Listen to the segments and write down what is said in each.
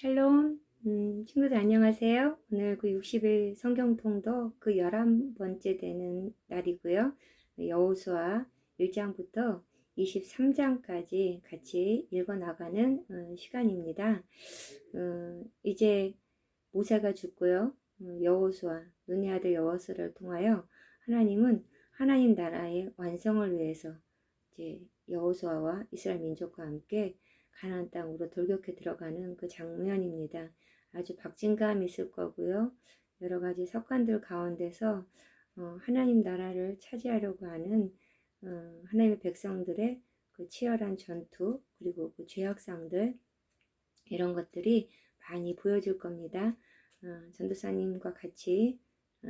샬롬, 친구들 안녕하세요. 오늘 그 60일 성경통도 그 11번째 되는 날이고요. 여호수아 1장부터 23장까지 같이 읽어나가는 시간입니다. 이제 모세가 죽고요. 여호수아, 눈의 아들 여호수아를 통하여 하나님은 하나님 나라의 완성을 위해서 이제 여호수아와 이스라엘 민족과 함께 가나안 땅으로 돌격해 들어가는 그 장면입니다. 아주 박진감이 있을 거고요. 여러 가지 석관들 가운데서 하나님 나라를 차지하려고 하는 하나님의 백성들의 그 치열한 전투 그리고 그 죄악상들 이런 것들이 많이 보여질 겁니다. 전도사님과 같이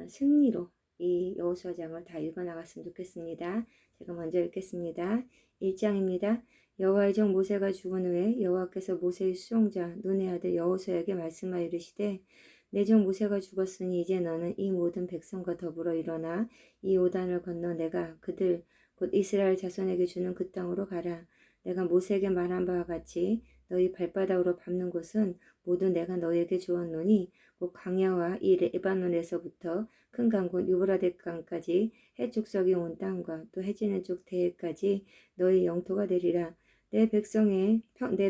승리로 이 여호수아장을 다 읽어나갔으면 좋겠습니다. 제가 먼저 읽겠습니다. 1장입니다. 여호와의 종 모세가 죽은 후에 여호와께서 모세의 수종자 눈의 아들 여호수아에게 말씀하여 이르시되 내 종 모세가 죽었으니 이제 너는 이 모든 백성과 더불어 일어나 이 요단을 건너 내가 그들 곧 이스라엘 자손에게 주는 그 땅으로 가라. 내가 모세에게 말한 바와 같이 너희 발바닥으로 밟는 곳은 모두 내가 너희에게 주었노니 곧 광야와 이 레바논에서부터 큰 강 곧 유브라데 강까지 해축석이 온 땅과 또 해지는 쪽 대해까지 너희 영토가 되리라. 내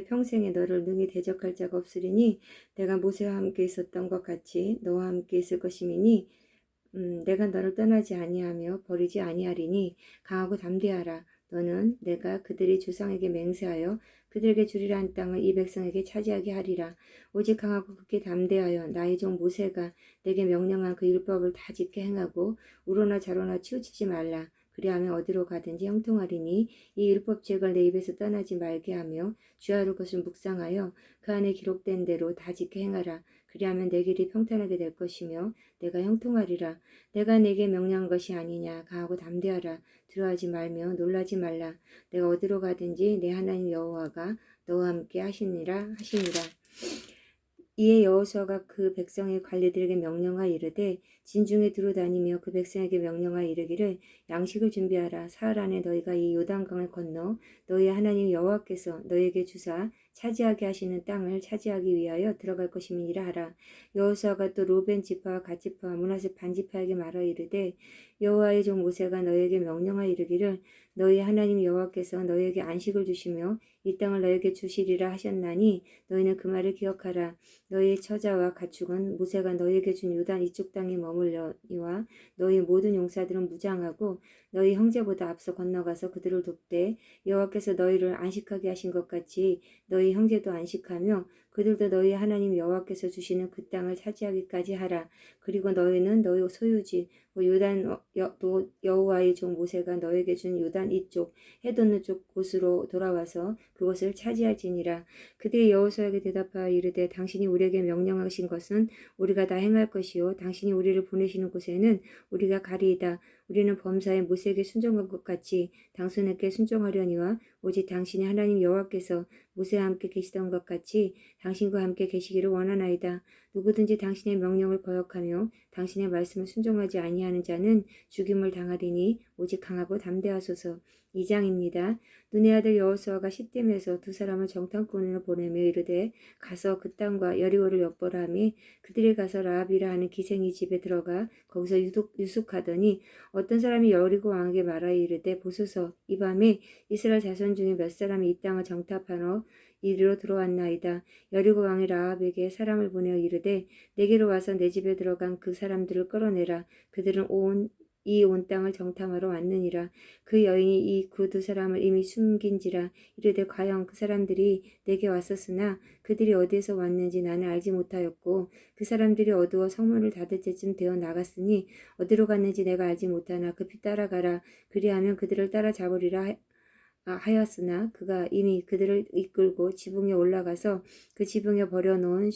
평생에 너를 능히 대적할 자가 없으리니 내가 모세와 함께 있었던 것 같이 너와 함께 있을 것임이니 내가 너를 떠나지 아니하며 버리지 아니하리니 강하고 담대하라. 너는 내가 그들이 조상에게 맹세하여 그들에게 주리라 한 땅을 이 백성에게 차지하게 하리라. 오직 강하고 극히 담대하여 나의 종 모세가 내게 명령한 그 율법을 다 지켜 행하고 우로나 좌로나 치우치지 말라. 그리하면 어디로 가든지 형통하리니 이 율법책을 내 입에서 떠나지 말게 하며 주야로 것을 묵상하여 그 안에 기록된 대로 다 지켜 행하라. 그리하면 내 길이 평탄하게 될 것이며 내가 형통하리라. 내가 내게 명령한 것이 아니냐. 강하고 담대하라. 두려워하지 말며 놀라지 말라. 내가 어디로 가든지 내 하나님 여호와가 너와 함께 하시니라. 이에 여호수아가 그 백성의 관리들에게 명령하여 이르되 진중에 두루다니며 그 백성에게 명령하여 이르기를 양식을 준비하라. 사흘 안에 너희가 이 요단강을 건너 너희의 하나님 여호와께서 너희에게 주사 차지하게 하시는 땅을 차지하기 위하여 들어갈 것임이니라 하라. 여호수아가 또 로벤 지파와 갓 지파와 므낫세 반 지파에게 말하여 이르되 여호와의 종 모세가 너희에게 명령하여 이르기를 너희 하나님 여호와께서 너희에게 안식을 주시며 이 땅을 너희에게 주시리라 하셨나니 너희는 그 말을 기억하라. 너희의 처자와 가축은 모세가 너희에게 준 요단 이쪽 땅에 머물려니와 너희 모든 용사들은 무장하고 너희 형제보다 앞서 건너가서 그들을 돕되 여호와께서 너희를 안식하게 하신 것 같이 너희 형제도 안식하며 그들도 너희 하나님 여호와께서 주시는 그 땅을 차지하기까지 하라. 그리고 너희는 너희 소유지 요단 여호와의 종 모세가 너에게 준 요단 이쪽 해돋는 쪽 곳으로 돌아와서 그것을 차지할지니라. 그들이 여호수아에게 대답하여 이르되 당신이 우리에게 명령하신 것은 우리가 다 행할 것이요 당신이 우리를 보내시는 곳에는 우리가 가리이다. 우리는 범사에 모세에게 순종한 것 같이 당신에게 순종하려니와 오직 당신의 하나님 여호와께서 모세와 함께 계시던 것 같이 당신과 함께 계시기를 원하나이다. 누구든지 당신의 명령을 거역하며 당신의 말씀을 순종하지 아니하는 자는 죽임을 당하리니 오직 강하고 담대하소서. 2장입니다. 눈의 아들 여호수아가 시딤에서 두 사람을 정탐꾼으로 보내며 이르되 가서 그 땅과 여리고를 엿보라 하며 그들이 가서 라합이라 하는 기생이 집에 들어가 거기서 유숙하더니 어떤 사람이 여리고 왕에게 말하여 이르되 보소서 이 밤에 이스라엘 자손 중에 몇 사람이 이 땅을 정탐하러 이리로 들어왔나이다. 여리고 왕이 라합에게 사람을 보내어 이르되 내게로 와서 내 집에 들어간 그 사람들을 끌어내라. 그들은 온 땅을 정탐하러 왔느니라. 그 여인이 이 그 두 사람을 이미 숨긴지라. 이르되 과연 그 사람들이 내게 왔었으나 그들이 어디에서 왔는지 나는 알지 못하였고 그 사람들이 어두워 성문을 닫을 때쯤 되어 나갔으니 어디로 갔는지 내가 알지 못하나 급히 따라가라. 그리하면 그들을 따라잡으리라 하였으나 그가 이미 그들을 이끌고 지붕에 올라가서 그 지붕에 버려놓은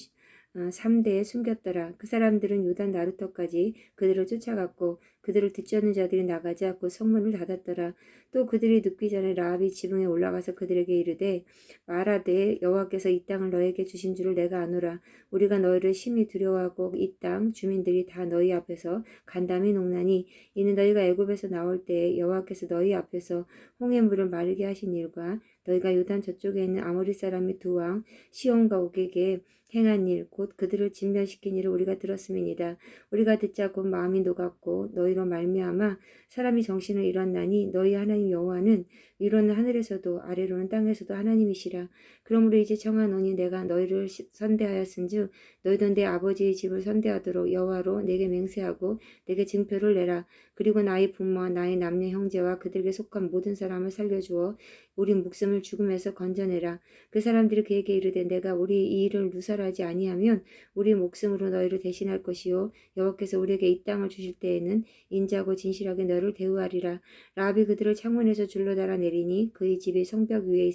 3대에 숨겼더라. 그 사람들은 요단 나루터까지 그들을 쫓아갔고 그들을 뒤쫓는 자들이 나가자 곧 성문을 닫았더라. 또 그들이 눕기 전에 라합이 지붕에 올라가서 그들에게 이르되 말하되 여호와께서 이 땅을 너에게 주신 줄을 내가 아노라. 우리가 너희를 심히 두려워하고 이 땅 주민들이 다 너희 앞에서 간담이 녹나니 이는 너희가 애굽에서 나올 때에 여호와께서 너희 앞에서 홍해 물을 마르게 하신 일과 너희가 요단 저쪽에 있는 아모리 사람의 두 왕 시온과 옥에게 행한 일 곧 그들을 진멸시킨 일을 우리가 들었음이니이다. 우리가 듣자 곧 마음이 녹았고 너희로 말미암아 사람이 정신을 잃었나니 너희 하나님 여호와는 위로는 하늘에서도 아래로는 땅에서도 하나님이시라. 그러므로 이제 청하노니 내가 너희를 선대하였은즉 너희도 내 아버지의 집을 선대하도록 여호와로 내게 맹세하고 내게 증표를 내라. 그리고 나의 부모와 나의 남녀 형제와 그들에게 속한 모든 사람을 살려주어 우리 목숨을 죽음에서 건져내라. 그 사람들이 그에게 이르되 내가 우리 이 일을 누설하지 아니하면 우리 목숨으로 너희를 대신할 것이요 여호와께서 우리에게 이 땅을 주실 때에는 인자고 진실하게 너를 대우하리라. 라합이 그들을 창문에서 줄로 달아 내리니 그의 집이 성벽 위에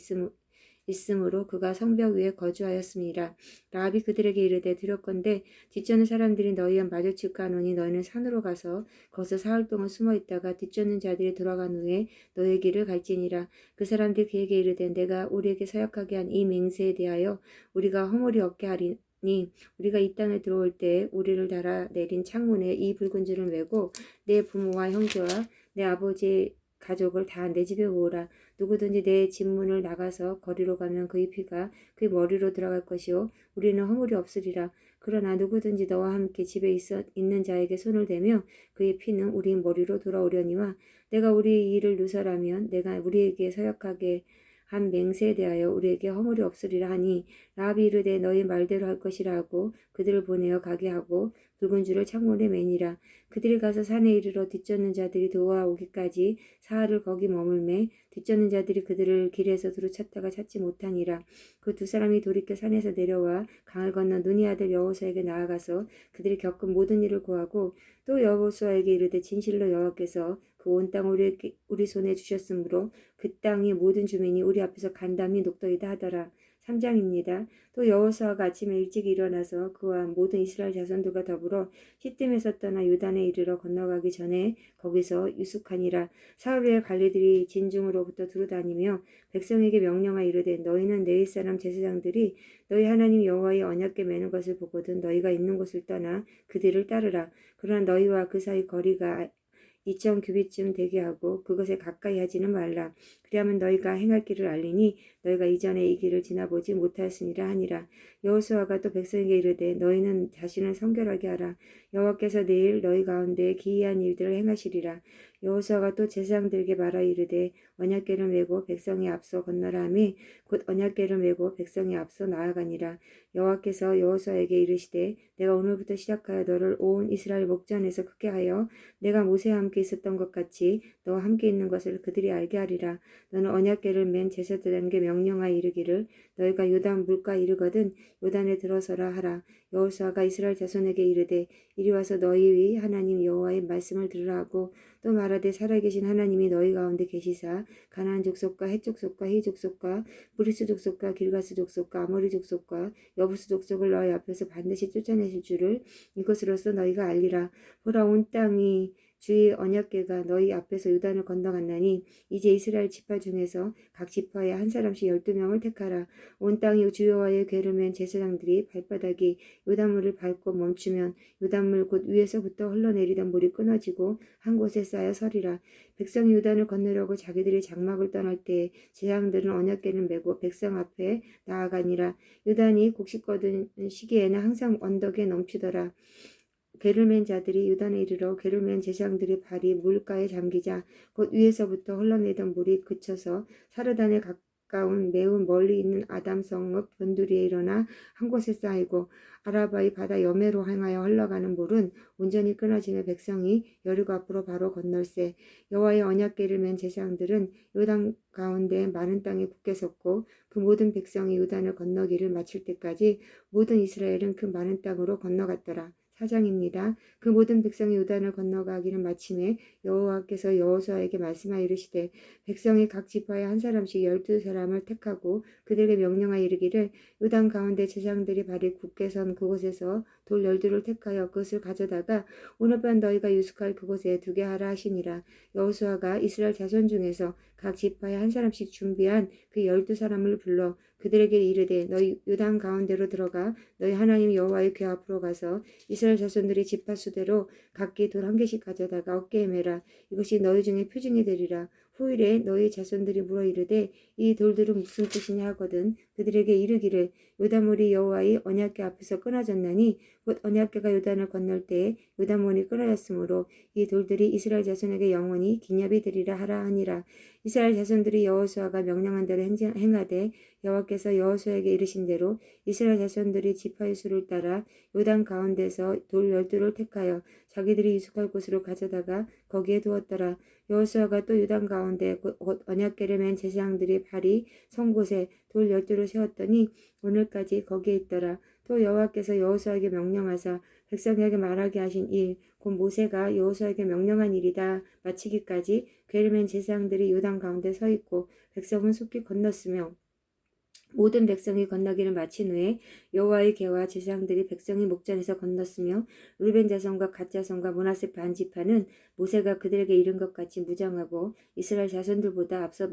있으므로 그가 성벽 위에 거주하였습니다. 라합이 그들에게 이르되 두렵건대 뒤쫓는 사람들이 너희와 마주칠까 하노니 너희는 산으로 가서 거기서 사흘 동안 숨어 있다가 뒤쫓는 자들이 돌아간 후에 너희의 길을 갈지니라. 그 사람들이 그에게 이르되 내가 우리에게 서약하게 한 이 맹세에 대하여 우리가 허물이 없게 하리니 우리가 이 땅에 들어올 때 우리를 달아 내린 창문에 이 붉은 줄을 메고 내 부모와 형제와 내 아버지의 가족을 다 내 집에 모으라. 누구든지 내 집문을 나가서 거리로 가면 그의 피가 그의 머리로 들어갈 것이요 우리는 허물이 없으리라. 그러나 누구든지 너와 함께 집에 있는 자에게 손을 대며 그의 피는 우리 머리로 돌아오려니와 내가 우리 일을 누설하면 내가 우리에게 서약하게 한 맹세에 대하여 우리에게 허물이 없으리라 하니 라합이 이르되 너희 말대로 할 것이라 하고 그들을 보내어 가게 하고 붉은 줄을 창문에 매니라. 그들이 가서 산에 이르러 뒤쫓는 자들이 돌아오기까지 사흘을 거기 머물매 뒤쫓는 자들이 그들을 길에서 두루 찾다가 찾지 못하니라. 그 두 사람이 돌이켜 산에서 내려와 강을 건너 눈이 아들 여호수아에게 나아가서 그들이 겪은 모든 일을 고하고 또 여호수아에게 이르되 진실로 여호와께서 그 온 땅 우리 손에 주셨으므로 그 땅의 모든 주민이 우리 앞에서 간담이 녹더이다 하더라. 3장입니다. 또 여호수아가 아침에 일찍 일어나서 그와 모든 이스라엘 자손들과 더불어 시딤에서 떠나 요단에 이르러 건너가기 전에 거기서 유숙하니라. 사흘 후에 관리들이 진중으로부터 두루다니며 백성에게 명령하 이르되 너희는 내 윗사람 제사장들이 너희 하나님 여호와의 언약궤 매는 것을 보거든 너희가 있는 곳을 떠나 그 뒤를 따르라. 그러나 너희와 그 사이 거리가 2천 규빗쯤 되게 하고 그것에 가까이 하지는 말라. 그리하면 너희가 행할 길을 알리니 너희가 이전에 이 길을 지나보지 못하였으니라 하니라. 여호수아가 또 백성에게 이르되 너희는 자신을 성결하게 하라. 여호와께서 내일 너희 가운데 기이한 일들을 행하시리라. 여호수아가 또 제사장들에게 말하 이르되 언약궤를 메고 백성이 앞서 건너라 하매 곧 언약궤를 메고 백성이 앞서 나아가니라. 여호와께서 여호수아에게 이르시되 내가 오늘부터 시작하여 너를 온 이스라엘 목전에서 크게 하여 내가 모세와 함께 있었던 것 같이 너와 함께 있는 것을 그들이 알게 하리라. 너는 언약궤를 맨 제사장에게 명령하여 이르기를 너희가 요단 물가 이르거든 요단에 들어서라 하라. 여호수아가 이스라엘 자손에게 이르되 이리 와서 너희 하나님 여호와의 말씀을 들으라 하고 또 말하되 살아계신 하나님이 너희 가운데 계시사 가나안 족속과 헷 족속과 히 족속과 브리스 족속과 길가스 족속과 아모리 족속과 여부스 족속을 너희 앞에서 반드시 쫓아내실 줄을 이것으로써 너희가 알리라. 보라 온 땅이 주의 언약궤가 너희 앞에서 요단을 건너갔나니 이제 이스라엘 지파 중에서 각 지파에 한 사람씩 12명을 택하라. 온 땅이 주여와의 궤를 맨 제사장들이 발바닥이 요단물을 밟고 멈추면 요단물 곧 위에서부터 흘러내리던 물이 끊어지고 한 곳에 쌓여 서리라. 백성이 요단을 건너려고 자기들이 장막을 떠날 때 제사장들은 언약궤를 메고 백성 앞에 나아가니라. 요단이 곡식거든 시기에는 항상 언덕에 넘치더라. 궤를 맨 자들이 요단에 이르러 궤를 맨 제사장들의 발이 물가에 잠기자 곧 위에서부터 흘러내던 물이 그쳐서 사르단에 가까운 매우 멀리 있는 아담성읍 변두리에 일어나 한 곳에 쌓이고 아라바의 바다 여매로 향하여 흘러가는 물은 온전히 끊어지며 백성이 여리고 앞으로 바로 건널세. 여호와의 언약궤를 맨 제사장들은 요단 가운데 많은 땅에 굳게 섰고 그 모든 백성이 요단을 건너기를 마칠 때까지 모든 이스라엘은 그 많은 땅으로 건너갔더라. 4장입니다. 그 모든 백성이 요단을 건너가기는 마침에 여호와께서 여호수아에게 말씀하여 이르시되 백성이 각 지파에 한 사람씩 12사람을 택하고 그들에게 명령하여 이르기를 요단 가운데 제사장들이 발이 굳게 선 그곳에서 돌 12를 택하여 그것을 가져다가 오늘 밤 너희가 유숙할 그곳에 두게 하라 하시니라. 여호수아가 이스라엘 자손 중에서 각 지파에 한 사람씩 준비한 그 12사람을 불러 그들에게 이르되 너희 요단 가운데로 들어가 너희 하나님 여호와의 궤 앞으로 가서 이스라엘 자손들이 지파 수대로 각기 돌 한 개씩 가져다가 어깨에 매라. 이것이 너희 중에 표징이 되리라. 후일에 너희 자손들이 물어 이르되 이 돌들은 무슨 뜻이냐 하거든 그들에게 이르기를 요단물이 여호와의 언약궤 앞에서 끊어졌나니 곧 언약궤가 요단을 건널 때에 요단문이 끊어졌으므로 이 돌들이 이스라엘 자손에게 영원히 기념이 되리라 하라 하니라. 이스라엘 자손들이 여호수아가 명령한 대로 행하되 여호와께서 여호수아에게 이르신 대로 이스라엘 자손들이 지파의 수를 따라 요단 가운데서 돌 12를 택하여 자기들이 유숙할 곳으로 가져다가 거기에 두었더라. 여호수아가 또 요단 가운데 곧 언약궤를 맨 제사장들이 발이 선 곳에 돌 12를 세웠더니 오늘까지 거기에 있더라. 또 여호와께서 여호수아에게 명령하사 백성에게 말하게 하신 일 곧 모세가 여호수아에게 명령한 일이다 마치기까지 궤를 맨 제사장들이 요단 가운데 서 있고 백성은 속히 건넜으며 모든 백성이 건너기를 마친 후에 여호와의 궤와 제사장들이 백성의 목전에서 건넜으며 루벤 자손과 갓 자손과 므낫세 반 지파는 모세가 그들에게 이른 것 같이 무장하고 이스라엘 자손들보다 앞서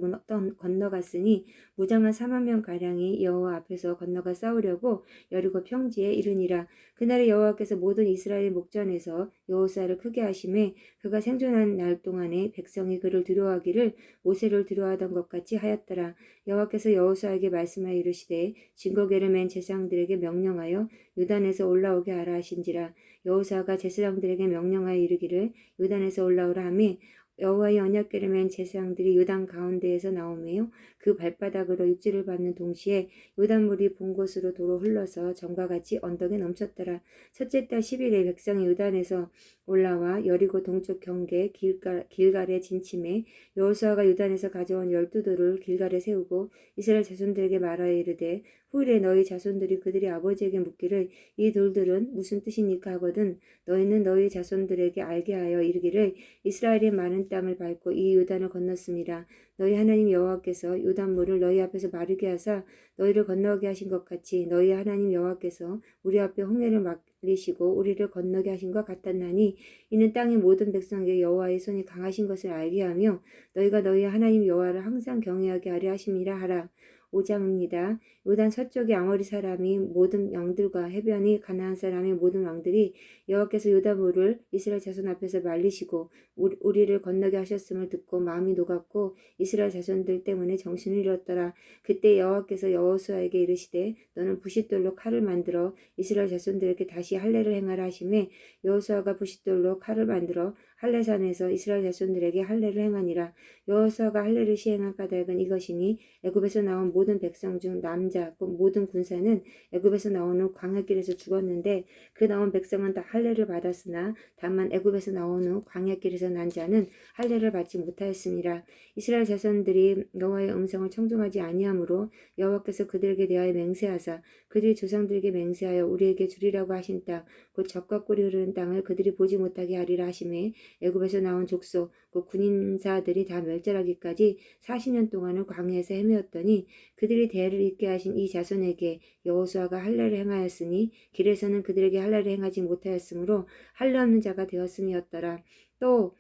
건너갔으니 무장한 4만 명 가량이 여호와 앞에서 건너가 싸우려고 여리고 평지에 이르니라. 그날에 여호와께서 모든 이스라엘 목전에서 여호수아를 크게 하심에 그가 생존한 날 동안에 백성이 그를 두려워하기를 모세를 두려워하던 것 같이 하였더라. 여호와께서 여호수아에게 말씀하여 이르시되 증거궤를 맨 제사장들에게 명령하여 요단에서 올라오게 하라 하신지라. 여호수아가 제사장들에게 명령하여 이르기를 요단에서 올라오라 하매 여호와의 언약궤를 맨 제사장들이 요단 가운데에서 나오며 그 발바닥으로 육지를 밟는 동시에 요단물이 본 곳으로 도로 흘러서 전과 같이 언덕에 넘쳤더라. 첫째 달 10일에 백성이 요단에서 올라와 여리고 동쪽 경계 길갈에 진침해 여호수아가 요단에서 가져온 12돌을 길갈에 세우고 이스라엘 자손들에게 말하여 이르되 후일에 너희 자손들이 그들의 아버지에게 묻기를 이 돌들은 무슨 뜻이니까 하거든 너희는 너희 자손들에게 알게 하여 이르기를 이스라엘의 많은 땅을 밟고 이 요단을 건넜습니다. 너희 하나님 여호와께서 요단물을 너희 앞에서 마르게 하사 너희를 건너게 하신 것 같이 너희 하나님 여호와께서 우리 앞에 홍해를 막리시고 우리를 건너게 하신 것 같았나니 이는 땅의 모든 백성에게 여호와의 손이 강하신 것을 알게 하며 너희가 너희 하나님 여호와를 항상 경외하게 하려 하심이라 하라. 5장입니다. 요단 서쪽의 아모리 사람이 모든 왕들과 해변이 가나안 사람의 모든 왕들이 여호와께서 요단물을 이스라엘 자손 앞에서 말리시고 우리를 건너게 하셨음을 듣고 마음이 녹았고 이스라엘 자손들 때문에 정신을 잃었더라. 그때 여호와께서 여호수아에게 이르시되 너는 부싯돌로 칼을 만들어 이스라엘 자손들에게 다시 할례를 행하라 하시매 여호수아가 부싯돌로 칼을 만들어 할례산에서 이스라엘 자손들에게 할례를 행하니라. 여호수아가 할례를 시행한 까닭은 이것이니 애굽에서 나온 모든 백성 중 남자 곧 모든 군사는 애굽에서 나오는 광야길에서 죽었는데 그 나온 백성은 다 할례를 받았으나 다만 애굽에서 나온 후 광야길에서 난 자는 할례를 받지 못하였습니다. 이스라엘 자손들이 여호와의 음성을 청종하지 아니하므로 여호와께서 그들에게 대하여 맹세하사 그들이 조상들에게 맹세하여 우리에게 주리라고 하신 땅 곧 젖과 꿀이 흐르는 땅을 그들이 보지 못하게 하리라 하시매 애굽에서 나온 족속 곧 군인사들이 다 멸절하기까지 40년 동안을 광야에서 헤매었더니 그들이 대를 잇게 하신 이 자손에게 여호수아가 할례를 행하였으니 길에서는 그들에게 할례를 행하지 못하였으므로 할례 없는 자가 되었음이었더라. 또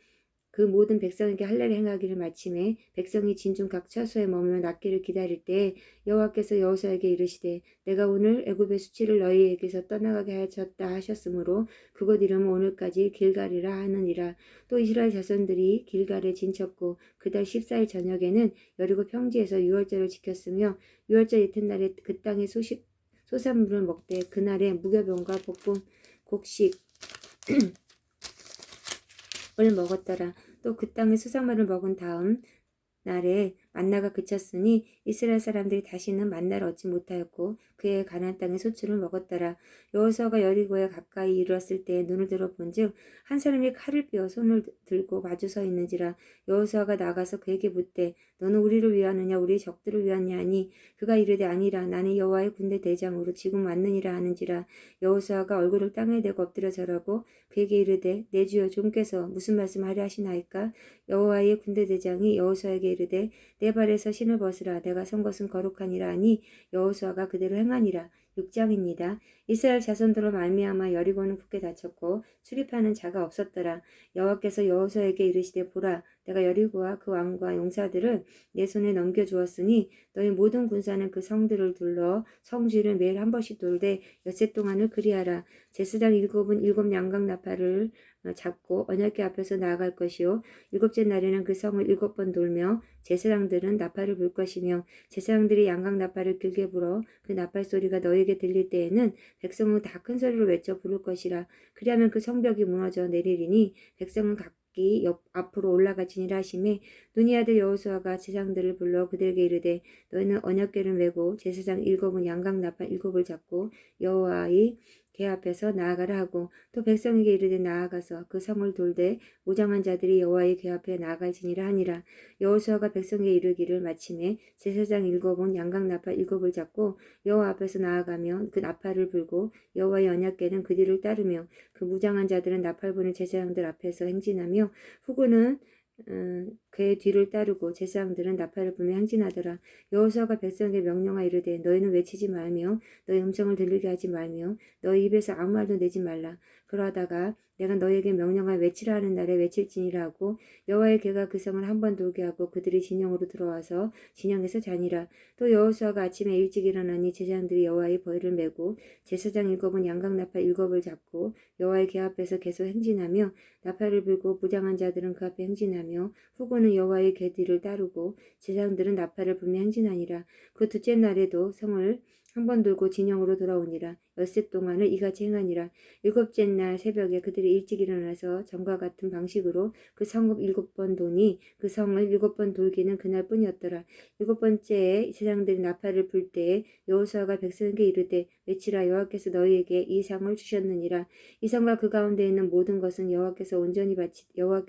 그 모든 백성에게 할례를 행하기를 마침에 백성이 진중 각 처소에 머물며 낫기를 기다릴 때 여호와께서 여호수아에게 이르시되 내가 오늘 애굽의 수치를 너희에게서 떠나가게 하셨다 하셨으므로 그곳 이름은 오늘까지 길갈이라 하느니라. 또 이스라엘 자손들이 길갈에 진쳤고 그달 14일 저녁에는 여리고 평지에서 유월절을 지켰으며 유월절 이튿날에 그 땅의 소산물을 먹되 그날에 무교병과 볶음 곡식 을 먹었더라. 또 그 땅의 수산물을 먹은 다음 날에 만나가 그쳤으니 이스라엘 사람들이 다시는 만나를 얻지 못하였고 그의 가나안 땅의 소출을 먹었더라. 여호수아가 여리고에 가까이 이르렀을 때 눈을 들어 본즉 한 사람이 칼을 빼어 손을 들고 마주 서 있는지라. 여호수아가 나가서 그에게 묻되 너는 우리를 위하느냐 우리 적들을 위하느냐 하니 그가 이르되 아니라 나는 여호와의 군대 대장으로 지금 왔느니라 하는지라. 여호수아가 얼굴을 땅에 대고 엎드려 절하고 그에게 이르되 내 주여 종께서 무슨 말씀하려 하시나이까. 여호와의 군대 대장이 여호수아에게 이르되 내 발에서 신을 벗으라 내가 선 것은 거룩하니라 하니 여호수아가 그대로 행하니라. 6장입니다. 이스라엘 자손들로 말미암아 여리고는 굳게 닫혔고 출입하는 자가 없었더라. 여호와께서 여호수아에게 이르시되 보라 내가 여리고와 그 왕과 용사들을 내 손에 넘겨주었으니 너희 모든 군사는 그 성들을 둘러 성주를 매일 한 번씩 돌되 엿새 동안을 그리하라. 제사장 7은 7 양각 나팔을 잡고 언약궤 앞에서 나아갈 것이요 일곱째 날에는 그 성을 7번 돌며 제사장들은 나팔을 불 것이며 제사장들이 양각 나팔을 길게 불어 그 나팔 소리가 너에게 들릴 때에는 백성은 다 큰 소리로 외쳐 부를 것이라. 그리하면 그 성벽이 무너져 내리리니 백성은 각기 앞으로 올라가지니라 하시매 눈이 아들 여호수아가 제사장들을 불러 그들에게 이르되 너희는 언약궤를 메고 제사장 7은 양각 나팔 7을 잡고 여호와의 궤 앞에서 나아가라 하고 또 백성에게 이르되 나아가서 그 성을 돌되 무장한 자들이 여호와의 궤 앞에 나아갈지니라 하니라. 여호수아가 백성에게 이르기를 마침에 제사장 7은 양각 나팔 7을 잡고 여호와 앞에서 나아가며 그 나팔을 불고 여호와의 언약궤는 그 뒤를 따르며 그 무장한 자들은 나팔 부는 제사장들 앞에서 행진하며 후군은 그의 뒤를 따르고 제사장들은 나팔을 불며 행진하더라. 여호수아가 백성에게 명령하여 이르되 너희는 외치지 말며 너희 음성을 들리게 하지 말며 너희 입에서 아무 말도 내지 말라. 그러하다가 내가 너희에게 명령하여 외치라 하는 날에 외칠지니라 하고 여호와의 궤가 그 성을 한 번 돌게 하고 그들이 진영으로 들어와서 진영에서 자니라. 또 여호수아가 아침에 일찍 일어나니 제사장들이 여호와의 벌을 메고 제사장 7은 양각 나팔 7을 잡고 여호와의 궤 앞에서 계속 행진하며 나팔을 불고 무장한 자들은 그 앞에 행진하며 후군은 여호와의 궤 뒤를 따르고 제사장들은 나팔을 불며 행진하니라. 그 둘째 날에도 성을 한 번 돌고 진영으로 돌아오니라. 엿새 동안을 이같이 행하니라. 일곱째 날 새벽에 그들이 일찍 일어나서 전과 같은 방식으로 그 성읍 7번 도니 그 성을 7번 돌기는 그날뿐이었더라. 7번째에 제사장들이 나팔을 불 때에 여호수아가 백성에게 이르되 외치라 여호와께서 너희에게 이 상을 주셨느니라. 이 성과 그 가운데 있는 모든 것은 여호와께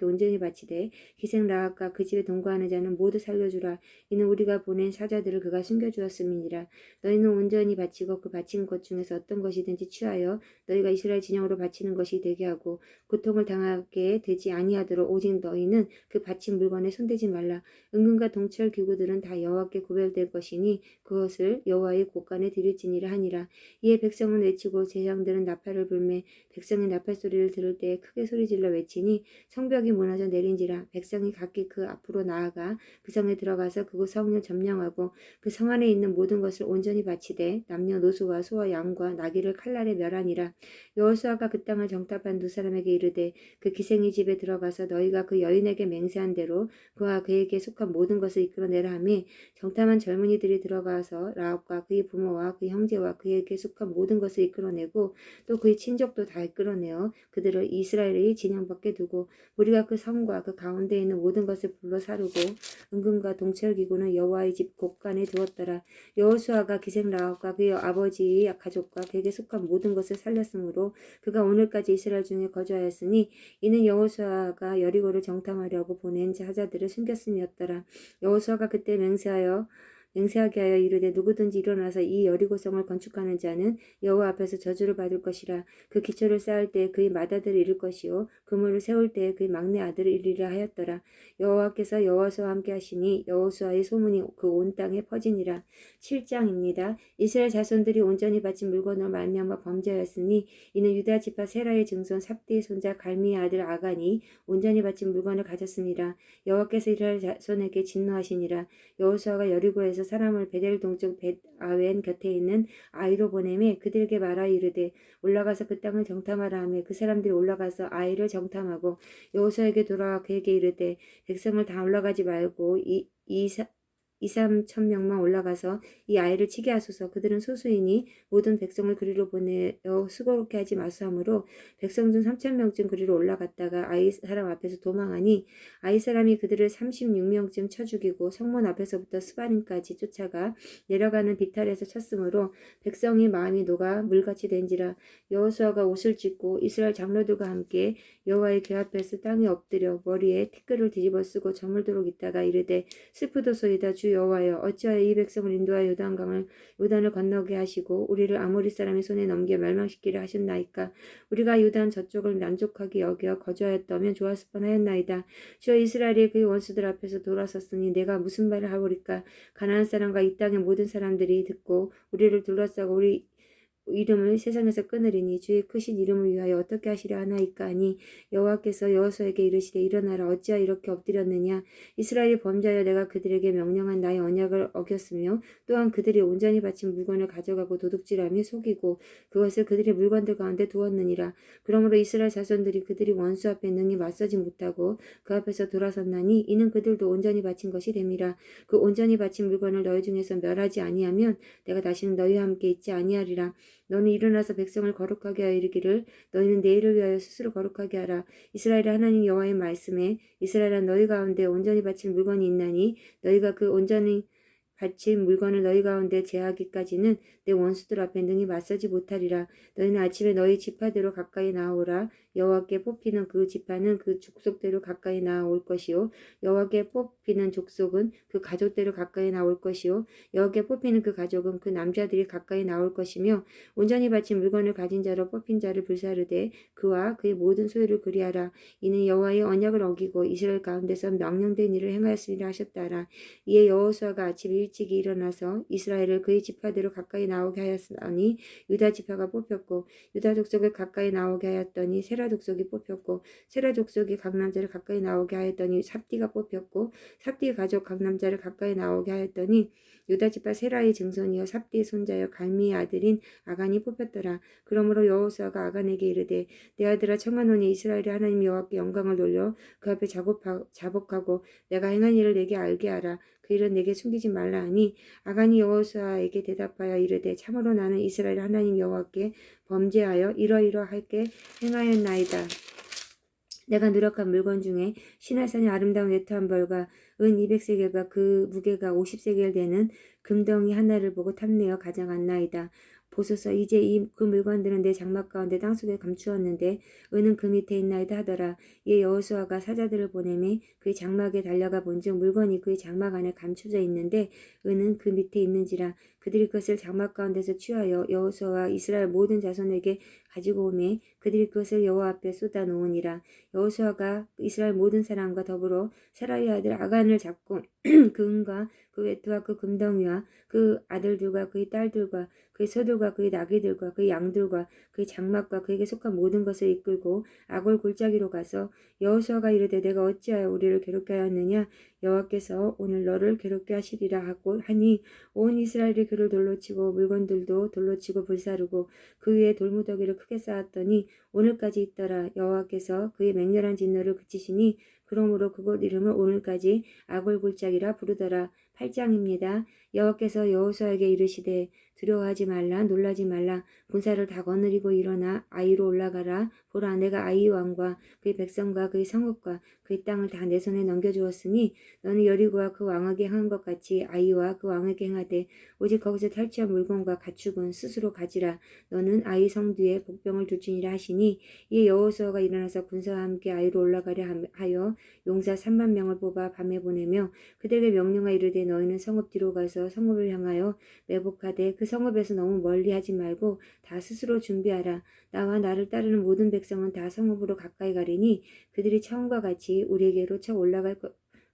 온전히 바치되 기생 라합과 그 집에 동거하는 자는 모두 살려주라. 이는 우리가 보낸 사자들을 그가 숨겨주었음이니라. 너희는 온전히 바치고 그 바친 것 중에서 어떤 것이든지 취하여 너희가 이스라엘 진영으로 바치는 것이 되게 하고 고통을 당하게 되지 아니하도록 오직 너희는 그 바친 물건에 손대지 말라. 은금과 동철 기구들은 다 여호와께 구별될 것이니 그것을 여호와의 곳간에 드릴지니라 하니라. 이에 백성은 외치고 제사장들은 나팔을 불매 백성의 나팔 소리를 들을 때에 크게 소리질러 외치니 성벽이 무너져 내린지라. 백성이 각기 그 앞으로 나아가 그 성에 들어가서 그곳 성을 점령하고 그 성 안에 있는 모든 것을 온전히 바치되 남녀노소와 소와 양과 나귀를 칼날에 멸하니라. 여호수아가 그 땅을 정탐한 두 사람에게 이르되 그 기생의 집에 들어가서 너희가 그 여인에게 맹세한 대로 그와 그에게 속한 모든 것을 이끌어내라 하며 정탐한 젊은이들이 들어가서 라합과 그의 부모와 그의 형제와 그에게 속한 모든 것을 이끌어내고 또 그의 친족도 다 이끌어내어 그들을 이스라엘의 진영 밖에 두고 우리가 그 성과 그 가운데 있는 모든 것을 불러 사르고 은금과 동철기구는 여호와의 집 곳간에 두었더라. 여호수아가 기생 라합과 그의 아버지의 가족과 그에게 속한 모든 것을 살렸으므로 그가 오늘까지 이스라엘 중에 거주하였으니 이는 여호수아가 여리고를 정탐하려고 보낸 사자들을 숨겼음이었더라. 여호수아가 그때 맹세하게 하여 이르되 누구든지 일어나서 이 여리고성을 건축하는 자는 여호와 앞에서 저주를 받을 것이라. 그 기초를 쌓을 때에 그의 맏아들을 이룰 것이요 그물을 세울 때에 그의 막내 아들을 이르리라 하였더라. 여호와께서 여호수아와 함께 하시니 여호수아의 소문이 그 온 땅에 퍼지니라. 7장입니다. 이스라엘 자손들이 온전히 바친 물건으로 말미암아 범죄하였으니 이는 유다 지파 세라의 증손 삽디의 손자 갈미의 아들 아간이 온전히 바친 물건을 가졌습니다. 여호와께서 이스라엘 자손에게 진노하시니라. 여호수아가 여리고에서 사람을 베델 동쪽 벳아웬 곁에 있는 아이로 보내매 그들에게 말하여 이르되 올라가서 그 땅을 정탐하라 하며 그 사람들이 올라가서 아이를 정탐하고 여호수아에게 돌아와 그에게 이르되 백성을 다 올라가지 말고 2-3천 명만 올라가서 이 아이를 치게 하소서. 그들은 소수이니 모든 백성을 그리로 보내어 수고롭게 하지 마소하므로 백성 중 3,000명쯤 그리로 올라갔다가 아이 사람 앞에서 도망하니 아이 사람이 그들을 36명쯤 쳐 죽이고 성문 앞에서부터 스바림까지 쫓아가 내려가는 비탈에서 쳤으므로 백성이 마음이 녹아 물같이 된지라. 여호수아가 옷을 찢고 이스라엘 장로들과 함께 여호와의 궤 앞에서 땅에 엎드려 머리에 티끌을 뒤집어 쓰고 저물도록 있다가 이르되 슬프도소이다. 주 여호와여, 어찌하여 이 백성을 인도하여 요단을 건너게 하시고 우리를 아모리 사람의 손에 넘겨 멸망시키려 하셨나이까. 우리가 요단 저쪽을 만족하게 여겨 거주하였다면 좋았을 뻔하였나이다. 주여, 이스라엘이 그의 원수들 앞에서 돌아섰으니 내가 무슨 말을 하오리까. 가나안 사람과 이 땅의 모든 사람들이 듣고 우리를 둘러싸고 우리 이름을 세상에서 끊으리니 주의 크신 이름을 위하여 어떻게 하시려 하나이까 하니 여호와께서 여호수아에게 이르시되 일어나라. 어찌하여 이렇게 엎드렸느냐. 이스라엘이 범죄하여 내가 그들에게 명령한 나의 언약을 어겼으며 또한 그들이 온전히 바친 물건을 가져가고 도둑질하며 속이고 그것을 그들의 물건들 가운데 두었느니라. 그러므로 이스라엘 자손들이 그들이 원수 앞에 능히 맞서지 못하고 그 앞에서 돌아섰나니 이는 그들도 온전히 바친 것이 됨이라. 그 온전히 바친 물건을 너희 중에서 멸하지 아니하면 내가 다시는 너희와 함께 있지 아니하리라. 너는 일어나서 백성을 거룩하게 하여 이르기를 너희는 내일을 위하여 스스로 거룩하게 하라. 이스라엘의 하나님 여호와의 말씀에 이스라엘아, 너희 가운데 온전히 바친 물건이 있나니 너희가 그 온전히 바친 물건을 너희 가운데 제하기까지는 내 원수들 앞에 능히 맞서지 못하리라. 너희는 아침에 너희 지파대로 가까이 나오라. 여호와께 뽑히는 그 지파는 그 족속대로 가까이 나올 것이요 여호와께 뽑히는 족속은 그 가족대로 가까이 나올 것이요 여호와께 뽑히는 그 가족은 그 남자들이 가까이 나올 것이며 온전히 바친 물건을 가진 자로 뽑힌 자를 불사르되 그와 그의 모든 소유를 그리하라. 이는 여호와의 언약을 어기고 이스라엘 가운데서 명령된 일을 행하였으리라 하셨다라. 이에 여호수아가 아침 일찍이 일어나서 이스라엘을 그의 지파대로 가까이 나오게 하였으니 유다 지파가 뽑혔고 유다 족속을 가까이 나오게 하였더니 세라 족속이 뽑혔고 세라 족속이 각 남자를 가까이 나오게 하였더니 삽디가 뽑혔고 삽디의 가족 각 남자를 가까이 나오게 하였더니 유다 지파 세라의 증손이여 삽디의 손자여 갈미의 아들인 아간이 뽑혔더라. 그러므로 여호수아가 아간에게 이르되 내 아들아, 청하노니 이스라엘의 하나님 여호와께 영광을 돌려 그 앞에 자복하고 내가 행한 일을 내게 알게 하라. 그 일은 내게 숨기지 말라 하니 아간이 여호수아에게 대답하여 이르되 참으로 나는 이스라엘 하나님 여호와께 범죄하여 이러이러하게 행하였나이다. 내가 누락한 물건 중에 시내산의 아름다운 외투 벌과 은 200세겔과 그 무게가 50세겔 되는 금덩이 하나를 보고 탐내어 가져갔나이다. 보소서, 이제 그 물건들은 내 장막 가운데 땅속에 감추었는데 은은 그 밑에 있나이다 하더라. 이에 여호수아가 사자들을 보내매 그의 장막에 달려가 본즉 물건이 그의 장막 안에 감춰져 있는데 은은 그 밑에 있는지라. 그들이 그것을 장막 가운데서 취하여 여호수아와 이스라엘 모든 자손에게 가지고 오매 그들이 그것을 여호와 앞에 쏟아 놓으니라. 여호수아가 이스라엘 모든 사람과 더불어 세라의 아들 아간을 잡고 그 은과 그 외투와 그 금덩이와 그 아들들과 그의 딸들과 그의 소들과 그의 나귀들과 그의 양들과 그의 장막과 그에게 속한 모든 것을 이끌고 아골 골짜기로 가서 여호수아가 이르되 내가 어찌하여 우리를 괴롭게 하였느냐. 여호와께서 오늘 너를 괴롭게 하시리라 하고 하니 온 이스라엘이 그를 돌로 치고 물건들도 돌로 치고 불사르고 그 위에 돌무더기를 크게 쌓았더니 오늘까지 있더라. 여호와께서 그의 맹렬한 진노를 그치시니 그러므로 그곳 이름을 오늘까지 아골 골짜기라 부르더라. 8장입니다. 여호와께서 여호수아에게 이르시되 두려워하지 말라, 놀라지 말라. 군사를 다 거느리고 일어나 아이로 올라가라. 보라, 내가 아이 왕과 그의 백성과 그의 성읍과 그의 땅을 다 내 손에 넘겨주었으니 너는 여리고와 그 왕에게 행한 것 같이 아이와 그 왕에게 행하되 오직 거기서 탈취한 물건과 가축은 스스로 가지라. 너는 아이 성 뒤에 복병을 둘지니라 하시니 이에 여호수아가 일어나서 군사와 함께 아이로 올라가려 하여 용사 3만 명을 뽑아 밤에 보내며 그들에게 명령하 이르되 너희는 성읍 뒤로 가서 성읍을 향하여 매복하되 그 성읍에서 너무 멀리 하지 말고 다 스스로 준비하라. 나와 나를 따르는 모든 백성은 다 성읍으로 가까이 가리니 그들이 처음과 같이 우리에게로 쳐 올라갈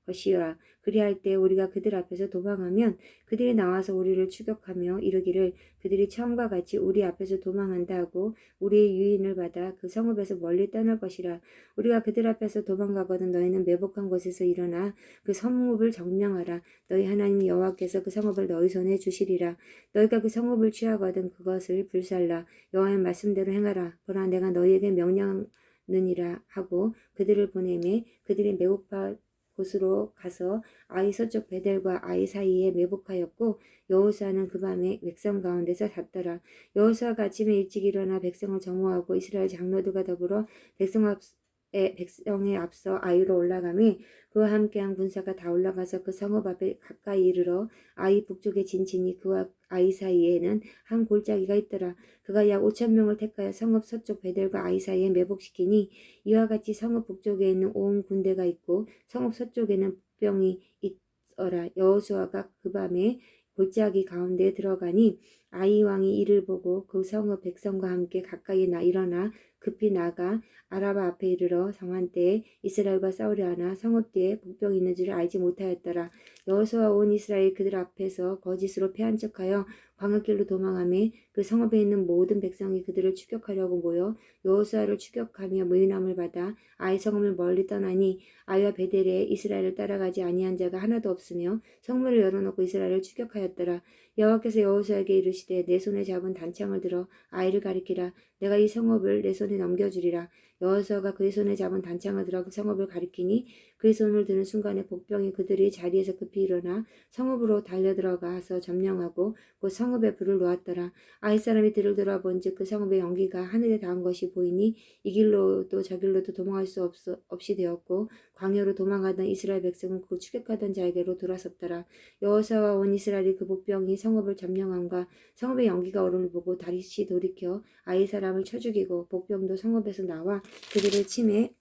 것이라. 그리할 때 우리가 그들 앞에서 도망하면 그들이 나와서 우리를 추격하며 이르기를 그들이 처음과 같이 우리 앞에서 도망한다 하고 우리의 유인을 받아 그 성읍에서 멀리 떠날 것이라. 우리가 그들 앞에서 도망가거든 너희는 매복한 곳에서 일어나 그 성읍을 점령하라. 너희 하나님 여호와께서 그 성읍을 너희 손에 주시리라. 너희가 그 성읍을 취하거든 그것을 불살라. 여호와의 말씀대로 행하라. 보라, 내가 너희에게 명령하느니라 하고 그들을 보내매 그들이 매복한 곳으로 가서 아이 서쪽 베델과 아이 사이에 매복하였고 여호수아는 그 밤에 백성 가운데서 잤더라. 여호수아가 아침에 일찍 일어나 백성을 정오하고 이스라엘 장로들과 더불어 백성에 앞서 아이로 올라가매 그와 함께한 군사가 다 올라가서 그 성읍 앞에 가까이 이르러 아이 북쪽에 진치니 그와 아이 사이에는 한 골짜기가 있더라. 그가 약 5천 명을 택하여 성읍 서쪽 베델과 아이 사이에 매복시키니 이와 같이 성읍 북쪽에 있는 온 군대가 있고 성읍 서쪽에는 북병이 있어라. 여호수아가 그 밤에 골짜기 가운데 들어가니 아이 왕이 이를 보고 그 성읍 백성과 함께 가까이 일어나 급히 나가 아라바 앞에 이르러 성한때에 이스라엘과 싸우려 하나 성읍 뒤에 북병이 있는 줄을 알지 못하였더라. 여호수아 온 이스라엘 그들 앞에서 거짓으로 패한 척하여 광야길로 도망하매 그 성읍에 있는 모든 백성이 그들을 추격하려고 모여 여호수아를 추격하며 무인함을 받아 아이 성읍을 멀리 떠나니 아이와 베델에 이스라엘을 따라가지 아니한 자가 하나도 없으며 성문을 열어놓고 이스라엘을 추격하였더라. 여호와께서 여호수아에게 이르시되 내 손에 잡은 단창을 들어 아이를 가리키라. 내가 이 성읍을 내 손에 넘겨주리라. 여호수아가 그의 손에 잡은 단창을 들어 그 성읍을 가리키니 그의 손을 드는 순간에 복병이 그들이 자리에서 급히 일어나 성읍으로 달려들어가서 점령하고 그 성읍에 불을 놓았더라. 아이 사람이 들을 돌아본즉 그 성읍의 연기가 하늘에 닿은 것이 보이니 이 길로도 저 길로도 도망할 수 없이 되었고 광야로 도망하던 이스라엘 백성은 그 추격하던 자에게로 돌아섰더라. 여호수아와 온 이스라엘이 그 복병이 성읍을 점령함과 성읍의 연기가 오름을 보고 다시 돌이켜 아이 사람을 쳐 죽이고 복병도 성읍에서 나와 그들을 치매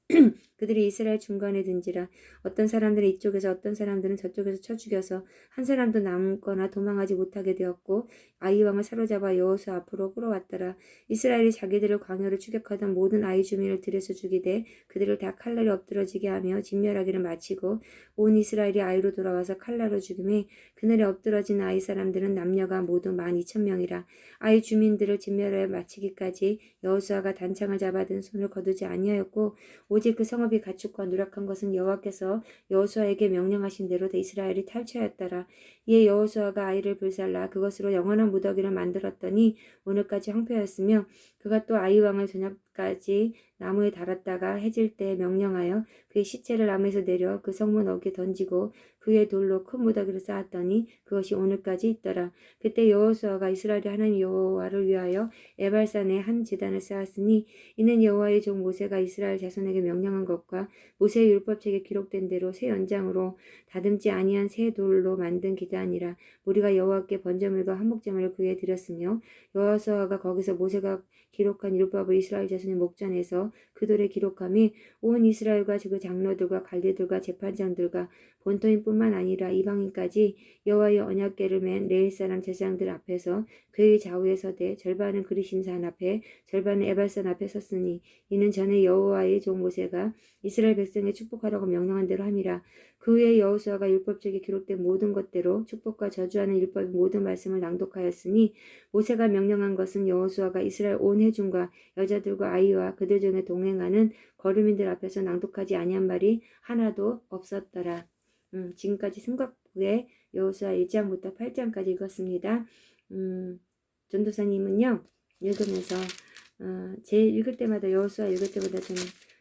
그들이 이스라엘 중간에 든지라. 어떤 사람들은 이쪽에서 어떤 사람들은 저쪽에서 쳐 죽여서 한 사람도 남거나 도망하지 못하게 되었고 아이 왕을 사로잡아 여호수아 앞으로 끌어왔더라. 이스라엘이 자기들을 광야로 추격하던 모든 아이 주민을 들여서 죽이되 그들을 다 칼날에 엎드러지게 하며 진멸하기를 마치고 온 이스라엘이 아이로 돌아와서 칼날로 죽임에 그날에 엎드러진 아이 사람들은 남녀가 모두 12,000명이라. 아이 주민들을 진멸하여 마치기까지 여호수아가 단창을 잡아든 손을 거두지 아니하였고 오직 그 성읍이 가축과 누락한 것은 여호와께서 여호수아에게 명령하신 대로 이스라엘이 탈취하였더라. 이에 여호수아가 아이를 불살라 그것으로 영원한 무더기를 만들었더니 오늘까지 황폐하였으며 그가 또 아이 왕을 저녁까지 나무에 달았다가 해질 때 명령하여 그의 시체를 나무에서 내려 그 성문 어귀에 던지고 그 위에 돌로 큰 무더기를 쌓았더니 그것이 오늘까지 있더라. 그때 여호수아가 이스라엘의 하나님 여호와를 위하여 에발산에 한 제단을 쌓았으니 이는 여호와의 종 모세가 이스라엘 자손에게 명령한 것과 모세의 율법책에 기록된 대로 새 연장으로 다듬지 아니한 새 돌로 만든 기단이라. 우리가 여호와께 번제물과 한목제물을 그에 드렸으며 여호수아가 거기서 모세가 기록한 율법을 이스라엘 자손의 목전에서 그 돌에 기록함이 온 이스라엘과 그 장로들과 관리들과 재판장들과 본토인뿐만 아니라 이방인까지 여호와의 언약궤를 맨 레위 사람 제사장들 앞에서 그의 좌우에 서되 절반은 그리심산 앞에 절반은 에발산 앞에 섰으니 이는 전에 여호와의 종 모세가 이스라엘 백성에 축복하라고 명령한 대로 함이라. 그 후에 여호수아가 율법책에 기록된 모든 것대로 축복과 저주하는 율법의 모든 말씀을 낭독하였으니 모세가 명령한 것은 여호수아가 이스라엘 온 회중과 여자들과 아이와 그들 중에 동행하는 거류민들 앞에서 낭독하지 아니한 말이 하나도 없었더라. 지금까지 승각부의 여호수아 1장부터 8장까지 읽었습니다. 전도사님은요 읽으면서 제 읽을 때마다 여호수아 읽을 때마다 좀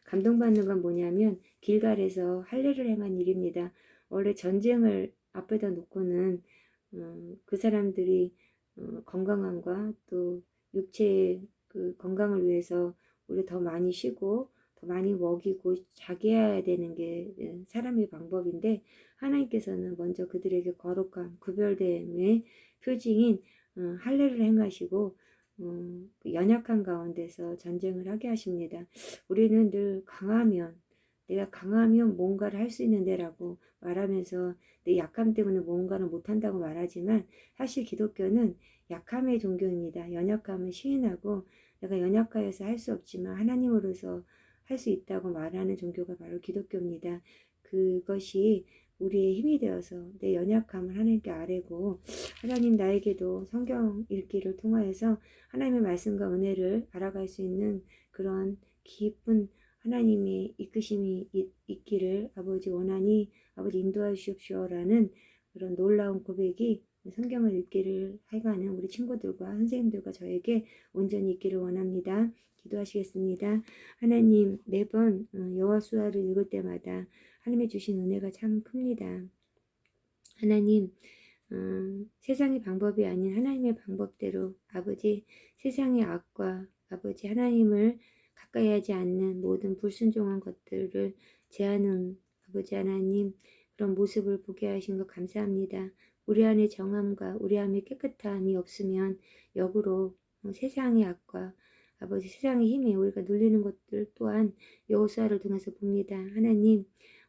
감동받는 건 뭐냐면 길갈에서 할례를 행한 일입니다. 원래 전쟁을 앞에다 놓고는 그 사람들이 건강함과 또 육체의 그 건강을 위해서 우리 더 많이 쉬고 더 많이 먹이고 자게 해야 되는 게 사람의 방법인데 하나님께서는 먼저 그들에게 거룩함, 구별됨의 표징인 할례를 행하시고 그 연약한 가운데서 전쟁을 하게 하십니다. 우리는 늘 내가 강하면 뭔가를 할 수 있는데 라고 말하면서 내 약함 때문에 뭔가를 못한다고 말하지만 사실 기독교는 약함의 종교입니다. 연약함을 시인하고 내가 연약하여서 할 수 없지만 하나님으로서 할 수 있다고 말하는 종교가 바로 기독교입니다. 그것이 우리의 힘이 되어서 내 연약함을 하나님께 아뢰고 하나님 나에게도 성경 읽기를 통하여서 하나님의 말씀과 은혜를 알아갈 수 있는 그런 깊은 하나님의 이끄심이 있기를 아버지 원하니 아버지 인도하시옵시오라는 그런 놀라운 고백이 성경을 읽기를 해가는 우리 친구들과 선생님들과 저에게 온전히 있기를 원합니다. 기도하시겠습니다. 하나님, 매번 여호수아를 읽을 때마다 하나님이 주신 은혜가 참 큽니다. 하나님, 세상의 방법이 아닌 하나님의 방법대로 아버지, 세상의 악과 아버지 하나님을 가까이 하지 않는 모든 불순종한 것들을 제하는 아버지 하나님, 그런 모습을 보게 하신 것 감사합니다. 우리 안에 정함과 우리 안에 깨끗함이 없으면 역으로 세상의 악과 아버지 세상의 힘에 우리가 눌리는 것들 또한 여호수아를 통해서 봅니다. 하나님,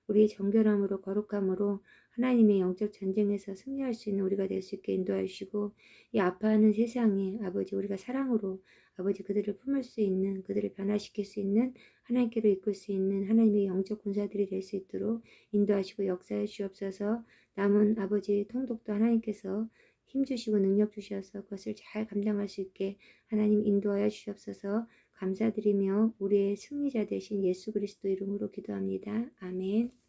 우리의 정결함으로 거룩함으로 하나님의 영적 전쟁에서 승리할 수 있는 우리가 될 수 있게 인도해 주시고, 이 아파하는 세상에 아버지 우리가 사랑으로 아버지 그들을 품을 수 있는, 그들을 변화시킬 수 있는, 하나님께로 이끌 수 있는 하나님의 영적 군사들이 될 수 있도록 인도하시고 역사해 주옵소서. 남은 아버지 통독도 하나님께서 힘주시고 능력 주셔서 그것을 잘 감당할 수 있게 하나님 인도하여 주옵소서. 감사드리며 우리의 승리자 되신 예수 그리스도 이름으로 기도합니다. 아멘.